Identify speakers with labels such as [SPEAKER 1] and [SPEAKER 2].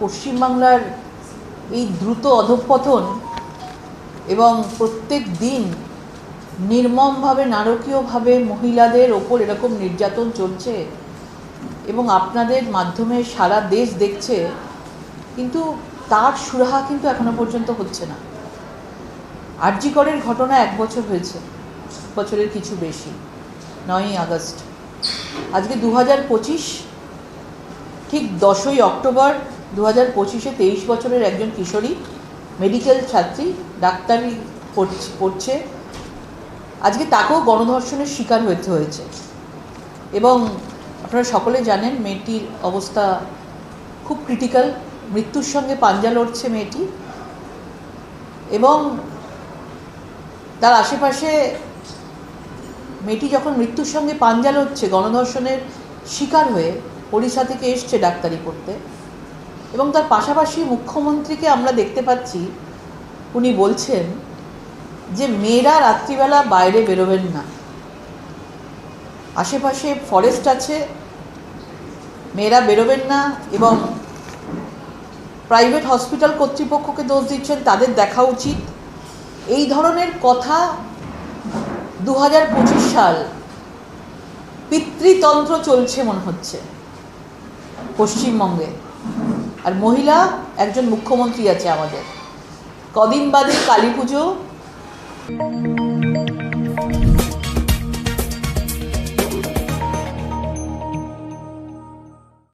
[SPEAKER 1] পশ্চিমবাংলার এই দ্রুত অধঃপতন এবং প্রত্যেক দিন নির্মমভাবে নারকীয়ভাবে মহিলাদের ওপর এরকম নির্যাতন চলছে এবং আপনাদের মাধ্যমে সারা দেশ দেখছে, কিন্তু তার সুরাহা কিন্তু এখনো পর্যন্ত হচ্ছে না। আরজি করের ঘটনা 1 বছর হয়েছে, বছরের কিছু বেশি, 9ই আগস্ট। আজকে 2025, ঠিক 10ই অক্টোবর 2025-এ 23 বছরের একজন কিশোরী মেডিকেল ছাত্রী ডাক্তারি পড়ছে, আজকে তাকেও গণধর্ষণের শিকার হয়েছে। এবং আপনারা সকলে জানেন মেয়েটির অবস্থা খুব ক্রিটিক্যাল, মৃত্যুর সঙ্গে পাঞ্জা লড়ছে মেয়েটি। এবং তার আশেপাশে মেয়েটি যখন মৃত্যুর সঙ্গে পাঞ্জা লড়ছে, গণধর্ষণের শিকার হয়ে ওড়িশা থেকে এসছে ডাক্তারি পড়তে, এবং তার পাশাপাশি মুখ্যমন্ত্রীকে আমরা দেখতে পাচ্ছি উনি বলছেন যে মেয়েরা রাত্রিবেলা বাইরে বেরোবেন না, আশেপাশে ফরেস্ট আছে, মেয়েরা বেরোবেন না, এবং প্রাইভেট হসপিটাল কর্তৃপক্ষকে দোষ দিচ্ছেন, তাদের দেখা উচিত। এই ধরনের কথা 2025 সাল, পিতৃতন্ত্র চলছে মনে হচ্ছে পশ্চিমবঙ্গে। আর মহিলা একজন মুখ্যমন্ত্রী আছে আমাদের। কদিন বাদে কালী পুজো।